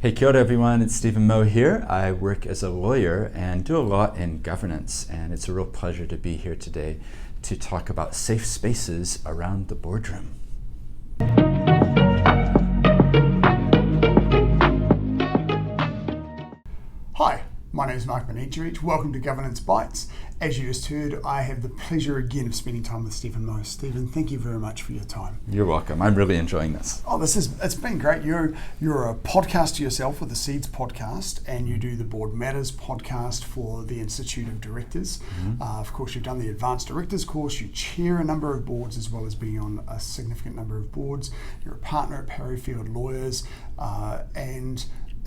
Hey, kia ora everyone, it's Steven Moe here. I work as a lawyer and do a lot in governance, and it's a real pleasure to be here today to talk about safe spaces around the boardroom. Hi, my name is Banicevich. Welcome to Governance Bites. As you just heard, I have the pleasure again of spending time with Steven Moe. Steven, thank you very much for your time. You're welcome. I'm really enjoying this. It's been great. You're a podcaster yourself with the Seeds podcast, and you do the Board Matters podcast for the Institute of Directors. Mm-hmm. Of course, you've done the Advanced Directors course. You chair a number of boards as well as being on a significant number of boards. You're a partner at Parry Field Lawyers, and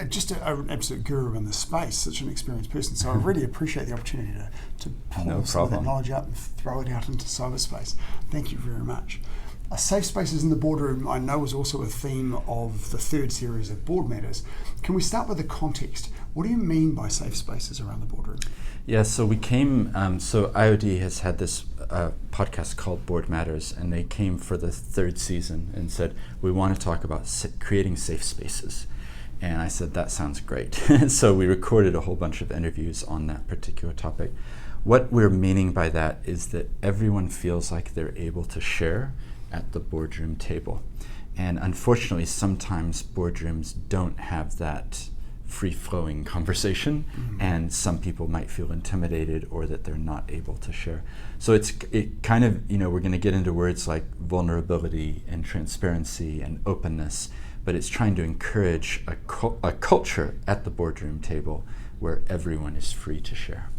just an absolute guru in the space, such an experienced person. So I really appreciate the opportunity to pull some of that knowledge out and throw it out into cyberspace. Thank you very much. Safe spaces in the boardroom, I know, is also a theme of the third series of Board Matters. Can we start with the context? What do you mean by safe spaces around the boardroom? Yeah, so we came, so IOD has had this podcast called Board Matters, and they came for the third season and said, we want to talk about creating safe spaces. And I said, that sounds great. So we recorded a whole bunch of interviews on that particular topic. What we're meaning by that is that everyone feels like they're able to share at the boardroom table. And unfortunately, sometimes boardrooms don't have that free-flowing conversation, and some people might feel intimidated or that they're not able to share. So it kind of, we're going to get into words like vulnerability and transparency and openness, but it's trying to encourage a culture at the boardroom table where everyone is free to share.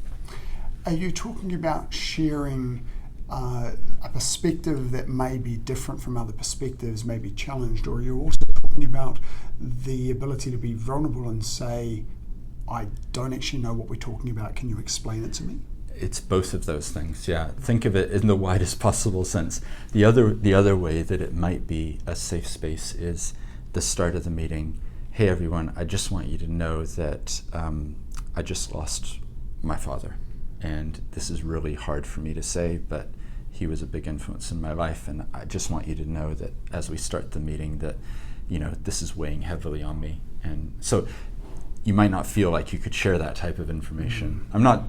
Are you talking about sharing a perspective that may be different from other perspectives, may be challenged, or are you also talking about the ability to be vulnerable and say, I don't actually know what we're talking about, can you explain it to me? It's both of those things, yeah. Think of it in the widest possible sense. The other way that it might be a safe space is the start of the meeting. Hey everyone, I just want you to know that I just lost my father, and this is really hard for me to say, but he was a big influence in my life, and I just want you to know that as we start the meeting that this is weighing heavily on me. And so you might not feel like you could share that type of information. I'm not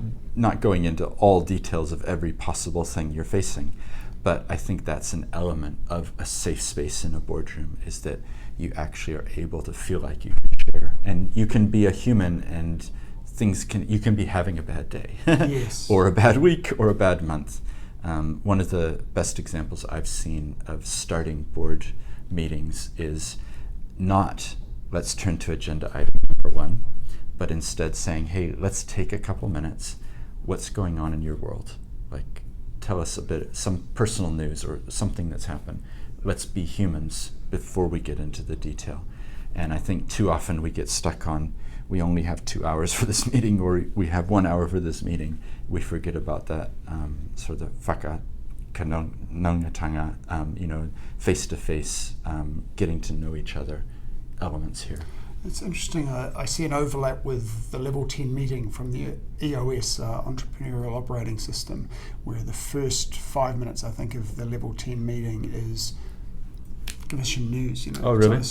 going into all details of every possible thing you're facing, but I think that's an element of a safe space in a boardroom, is that you actually are able to feel like you can share. And you can be a human, and you can be having a bad day, yes, or a bad week, or a bad month. One of the best examples I've seen of starting board meetings is not, let's turn to agenda item number 1, but instead saying, hey, let's take a couple minutes. What's going on in your world? Like, tell us some personal news or something that's happened. Let's be humans before we get into the detail. And I think too often we get stuck on, we only have 2 hours for this meeting, or we have 1 hour for this meeting. We forget about that sort of whakakanongatanga, face-to-face, getting to know each other elements here. It's interesting. I see an overlap with the Level 10 meeting from the EOS, Entrepreneurial Operating System, where the first 5 minutes, I think, of the Level 10 meeting is give us your news. Oh, really?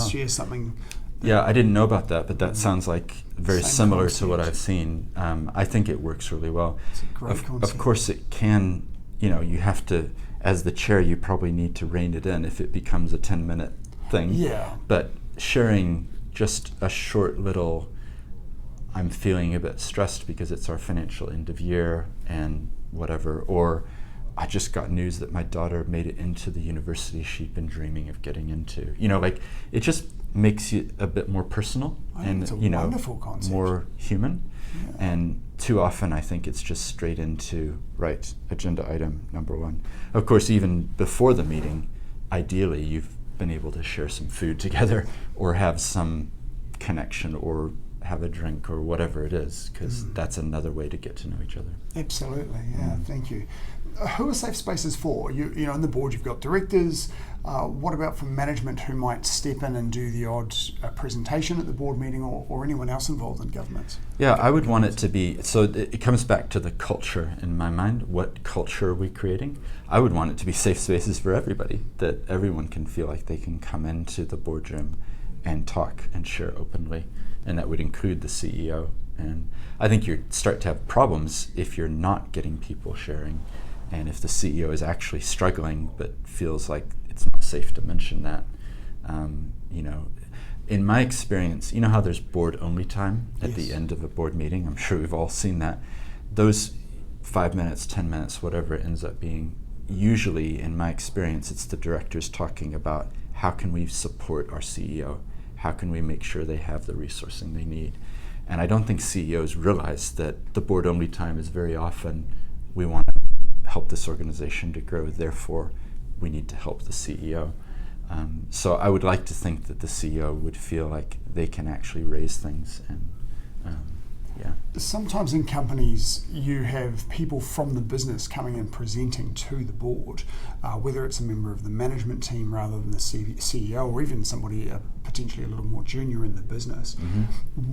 Share something. Yeah, I didn't know about that, but that sounds like very similar concept to what I've seen. I think it works really well. It's a great concept. Of course, it can, you have to, as the chair, you probably need to rein it in if it becomes a 10-minute thing. Yeah. But sharing just a short little, I'm feeling a bit stressed because it's our financial end of year and whatever, or I just got news that my daughter made it into the university she'd been dreaming of getting into. It just makes you a bit more personal and it's a wonderful concept. More human. Yeah. And too often I think it's just straight into agenda item number 1. Of course, even before the meeting, ideally you've been able to share some food together or have some connection or have a drink or whatever it is, because that's another way to get to know each other. Absolutely, yeah, thank you. Who are safe spaces for? You in the board you've got directors. What about for management who might step in and do the odd presentation at the board meeting, or anyone else involved in governance? Yeah, I would want it to be, so it comes back to the culture in my mind. What culture are we creating? I would want it to be safe spaces for everybody, that everyone can feel like they can come into the boardroom and talk and share openly, and that would include the CEO. And I think you start to have problems if you're not getting people sharing, and if the CEO is actually struggling but feels like it's not safe to mention that. In my experience, you know how there's board-only time at Yes. the end of a board meeting? I'm sure we've all seen that. Those 5 minutes, 10 minutes, whatever it ends up being, usually, in my experience, it's the directors talking about how can we support our CEO? How can we make sure they have the resourcing they need? And I don't think CEOs realize that the board-only time is very often, we want to help this organization to grow, therefore we need to help the CEO. So I would like to think that the CEO would feel like they can actually raise things. And Sometimes in companies you have people from the business coming and presenting to the board, whether it's a member of the management team rather than the CEO, or even somebody potentially a little more junior in the business. Mm-hmm.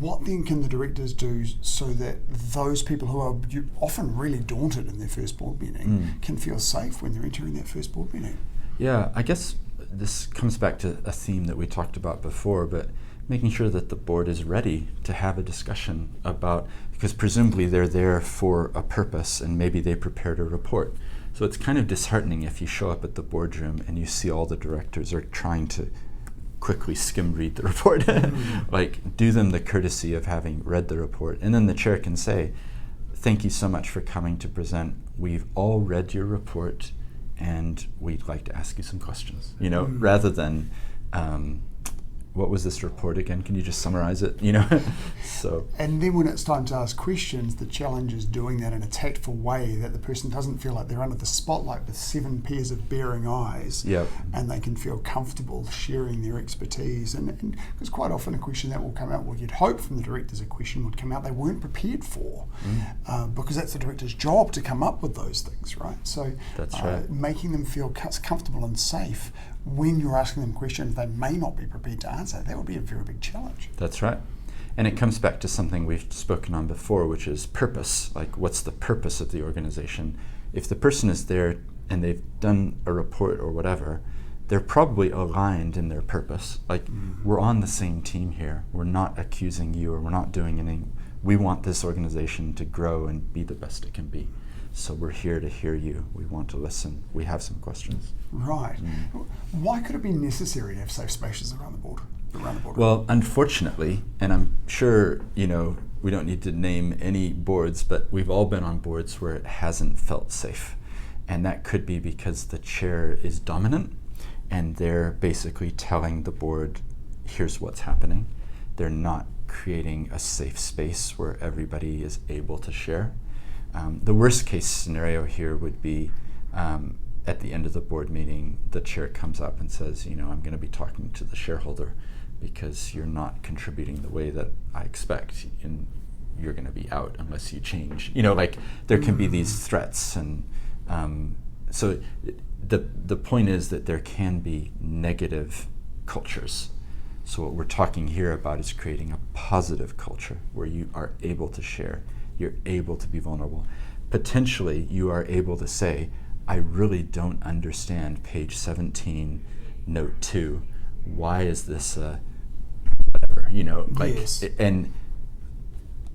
What then can the directors do so that those people who are often really daunted in their first board meeting can feel safe when they're entering that first board meeting? Yeah, I guess this comes back to a theme that we talked about before, but making sure that the board is ready to have a discussion about, because presumably they're there for a purpose and maybe they prepared a report. So it's kind of disheartening if you show up at the boardroom and you see all the directors are trying to quickly skim read the report. Like, do them the courtesy of having read the report. And then the chair can say, thank you so much for coming to present. We've all read your report and we'd like to ask you some questions, rather than, what was this report again? Can you just summarize it? So. And then when it's time to ask questions, the challenge is doing that in a tactful way that the person doesn't feel like they're under the spotlight with 7 pairs of bearing eyes. Yep. And they can feel comfortable sharing their expertise. And because quite often a question that will come out, well, you'd hope from the directors a question would come out they weren't prepared for, because that's the director's job to come up with those things, right? So that's right. Making them feel comfortable and safe when you're asking them questions they may not be prepared to answer, that would be a very big challenge. That's right. And it comes back to something we've spoken on before, which is purpose. Like, what's the purpose of the organization? If the person is there and they've done a report or whatever, they're probably aligned in their purpose. Like, we're on the same team here. We're not accusing you, or we're not doing anything. We want this organization to grow and be the best it can be. So we're here to hear you. We want to listen. We have some questions. Right. Why could it be necessary to have safe spaces around the board? Well, unfortunately, and I'm sure, we don't need to name any boards, but we've all been on boards where it hasn't felt safe. And that could be because the chair is dominant and they're basically telling the board, here's what's happening. They're not creating a safe space where everybody is able to share. The worst case scenario here would be at the end of the board meeting, the chair comes up and says, I'm going to be talking to the shareholder because you're not contributing the way that I expect, and you're going to be out unless you change. There can be these threats. And so the point is that there can be negative cultures. So what we're talking here about is creating a positive culture where you are able to share. You're able to be vulnerable. Potentially, you are able to say, I really don't understand page 17, note 2. Why is this whatever, Yes. And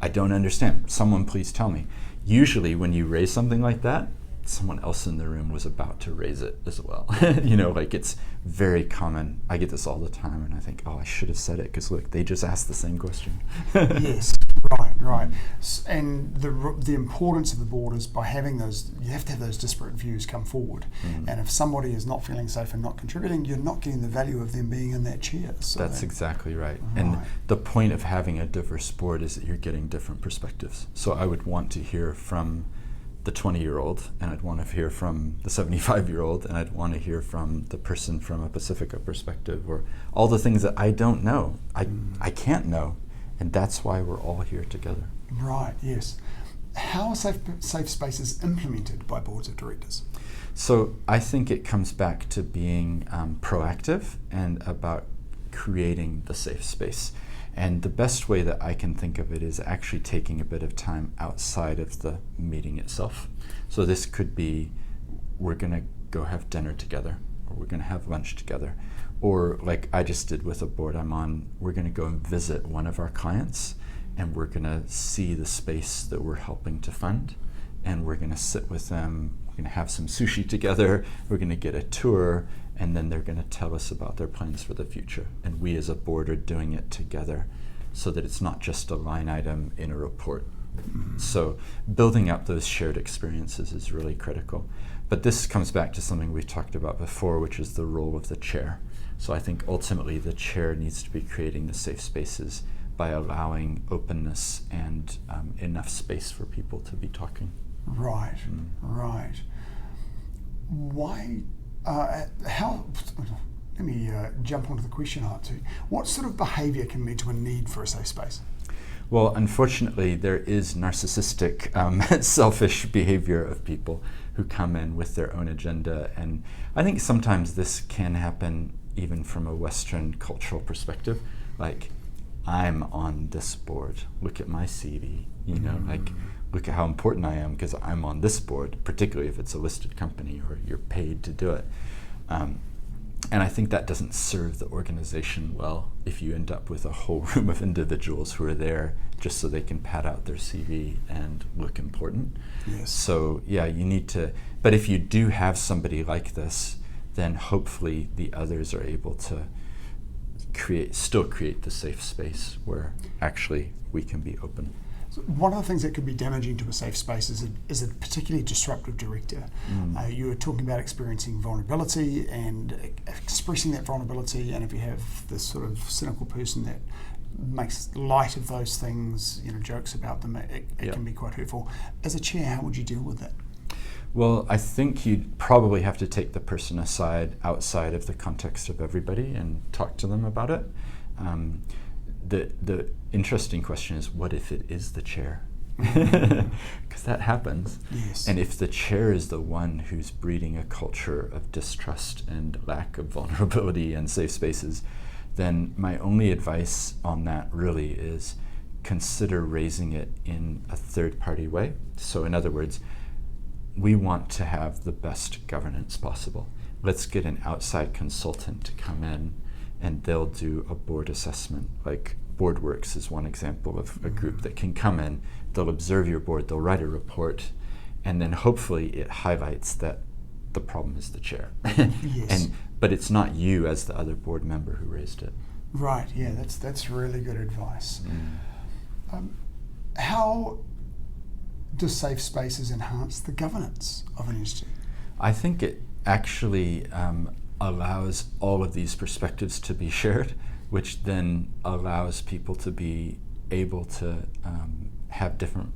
I don't understand. Someone please tell me. Usually when you raise something like that, someone else in the room was about to raise it as well. It's very common. I get this all the time, and I think, I should have said it because look, they just asked the same question. Yes, right. And the importance of the board is by having those, you have to have those disparate views come forward. And if somebody is not feeling safe and not contributing, you're not getting the value of them being in that chair. So that's exactly right. And the point of having a diverse board is that you're getting different perspectives. So I would want to hear from the 20-year-old, and I'd want to hear from the 75-year-old, and I'd want to hear from the person from a Pacifica perspective, or all the things that I don't know. I can't know, and that's why we're all here together. Right, yes. How are safe spaces implemented by boards of directors? So I think it comes back to being proactive and about creating the safe space. And the best way that I can think of it is actually taking a bit of time outside of the meeting itself. So this could be, we're going to go have dinner together, or we're going to have lunch together. Or like I just did with a board I'm on, we're going to go and visit one of our clients, and we're going to see the space that we're helping to fund, and we're going to sit with them, we're going to have some sushi together, we're going to get a tour, and then they're going to tell us about their plans for the future. And we as a board are doing it together so that it's not just a line item in a report. So building up those shared experiences is really critical. But this comes back to something we've talked about before, which is the role of the chair. So I think ultimately the chair needs to be creating the safe spaces by allowing openness and enough space for people to be talking. Right, right. Why, how, let me jump onto the question I have to. What sort of behaviour can lead to a need for a safe space? Well, unfortunately, there is narcissistic, selfish behavior of people who come in with their own agenda. And I think sometimes this can happen even from a Western cultural perspective. Like, I'm on this board, look at my CV, you know, like, look at how important I am because I'm on this board, particularly if it's a listed company or you're paid to do it. And I think that doesn't serve the organization well if you end up with a whole room of individuals who are there just so they can pad out their CV and look important. Yes. So yeah, you need to, but if you do have somebody like this, then hopefully the others are able to still create the safe space where actually we can be open. One of the things that could be damaging to a safe space is a particularly disruptive director. You were talking about experiencing vulnerability and expressing that vulnerability, and if you have this sort of cynical person that makes light of those things, you know, jokes about them, it can be quite hurtful. As a chair, how would you deal with that? Well, I think you'd probably have to take the person aside outside of the context of everybody and talk to them about it. The interesting question is, what if it is the chair? Because that happens. Yes. And if the chair is the one who's breeding a culture of distrust and lack of vulnerability and safe spaces, then my only advice on that really is consider raising it in a third-party way. So in other words, we want to have the best governance possible. Let's get an outside consultant to come in and they'll do a board assessment. Like BoardWorks is one example of a group that can come in, they'll observe your board, they'll write a report, and then hopefully it highlights that the problem is the chair. Yes. But it's not you as the other board member who raised it. Right, yeah, that's really good advice. How do safe spaces enhance the governance of an entity? I think it actually allows all of these perspectives to be shared, which then allows people to be able to have different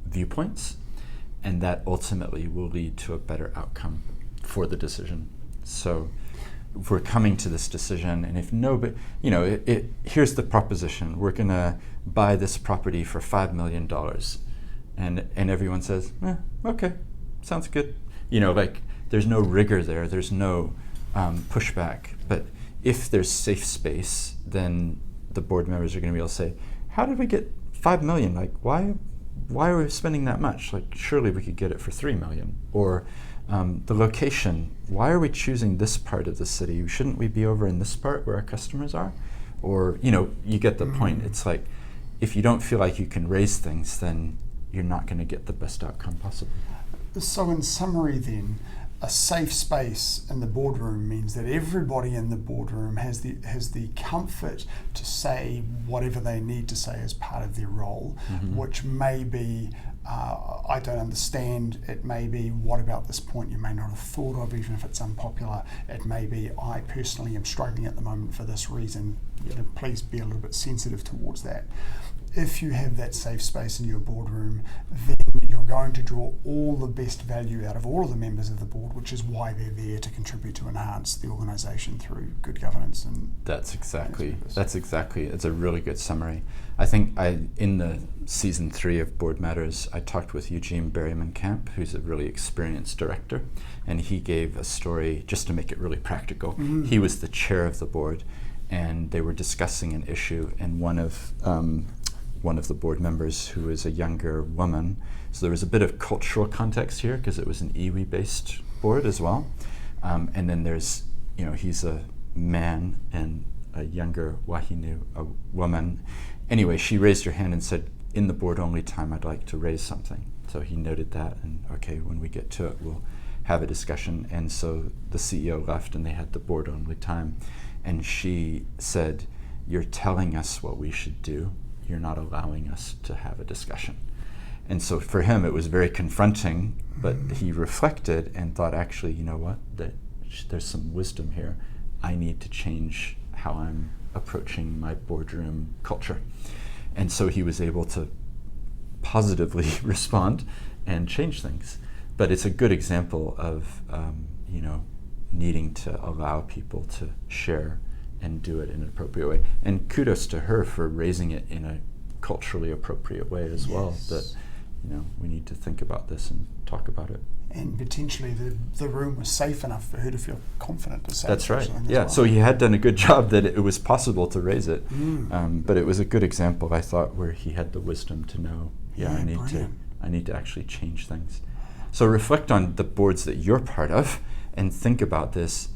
viewpoints, and that ultimately will lead to a better outcome for the decision. So if we're coming to this decision, and if nobody, you know, here's the proposition, we're gonna buy this property for $5 million, and everyone says, okay, sounds good. You know, like, there's no rigor there, there's no pushback. But if there's safe space, then the board members are going to be able to say, how did we get 5 million? Like, why are we spending that much? Like, surely we could get it for 3 million. Or the location, why are we choosing this part of the city? Shouldn't we be over in this part where our customers are? Or, you know, you get the point. It's like, if you don't feel like you can raise things, then you're not going to get the best outcome possible. So in summary then, a safe space in the boardroom means that everybody in the boardroom has the comfort to say whatever they need to say as part of their role, which may be, I don't understand, it may be, what about this point you may not have thought of, even if it's unpopular. It may be, I personally am struggling at the moment for this reason. You know, please be a little bit sensitive towards that. If you have that safe space in your boardroom, then you're going to draw all the best value out of all of the members of the board, which is why they're there, to contribute to enhance the organisation through good governance. And that's exactly, it's a really good summary. I think in the season 3 of Board Matters, I talked with Eugene Berryman-Camp, who's a really experienced director, and he gave a story just to make it really practical. He was the chair of the board, and they were discussing an issue, and one of the board members, who is a younger woman, so there was a bit of cultural context here because it was an iwi-based board as well, and then there's, you know, he's a man and a younger wahine, a woman. Anyway, she raised her hand and said, in the board only time, I'd like to raise something. So he noted that, and okay, when we get to it, we'll have a discussion. And so the CEO left and they had the board only time. And she said, you're telling us what we should do. You're not allowing us to have a discussion. And so for him, it was very confronting, but he reflected and thought, actually, you know what, that there's some wisdom here. I need to change how I'm approaching my boardroom culture. And so he was able to positively respond and change things. But it's a good example of, needing to allow people to share and do it in an appropriate way. And kudos to her for raising it in a culturally appropriate way as well, that, we need to think about this and talk about it. And potentially the room was safe enough for her to feel confident to say that's right. Yeah, well. So he had done a good job that it was possible to raise it. But it was a good example, I thought, where he had the wisdom to know, I need to actually change things. So reflect on the boards that you're part of and think about this.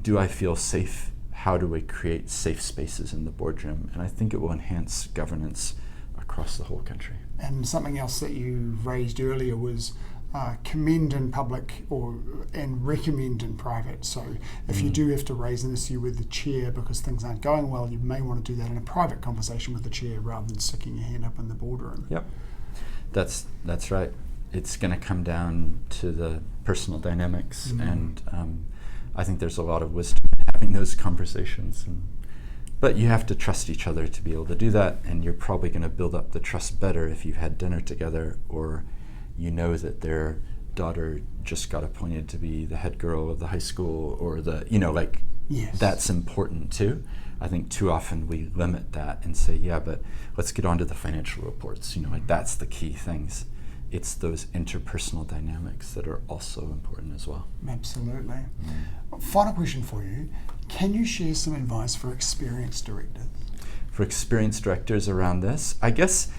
Do I feel safe? How do we create safe spaces in the boardroom? And I think it will enhance governance across the whole country. And something else that you raised earlier was commend in public and recommend in private. So if you do have to raise an issue with the chair because things aren't going well, you may want to do that in a private conversation with the chair rather than sticking your hand up in the boardroom. Yep, that's right. It's going to come down to the personal dynamics, and I think there's a lot of wisdom in having those conversations. But you have to trust each other to be able to do that, and you're probably going to build up the trust better if you've had dinner together, or you know that their daughter just got appointed to be the head girl of the high school, or yes. That's important too. I think too often we limit that and say, but let's get on to the financial reports. That's the key things. It's those interpersonal dynamics that are also important as well. Absolutely. Final question for you. Can you share some advice for experienced directors? For experienced directors around this, I guess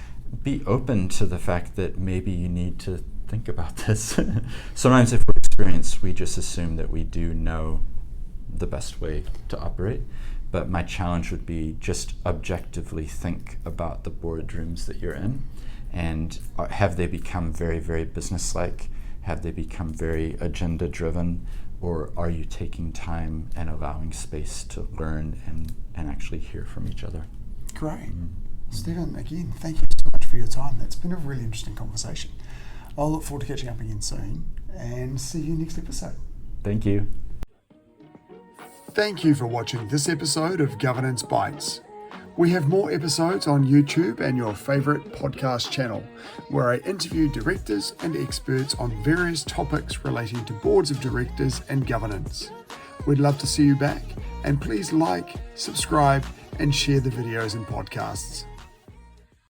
be open to the fact that maybe you need to think about this. Sometimes if we're experienced, we just assume that we do know the best way to operate. But my challenge would be just objectively think about the boardrooms that you're in. And have they become very, very business-like? Have they become very agenda-driven? Or are you taking time and allowing space to learn and actually hear from each other? Great. Steven, again, thank you so much for your time. It's been a really interesting conversation. I'll look forward to catching up again soon and see you next episode. Thank you. Thank you for watching this episode of Governance Bites. We have more episodes on YouTube and your favourite podcast channel, where I interview directors and experts on various topics relating to boards of directors and governance. We'd love to see you back, and please like, subscribe, and share the videos and podcasts.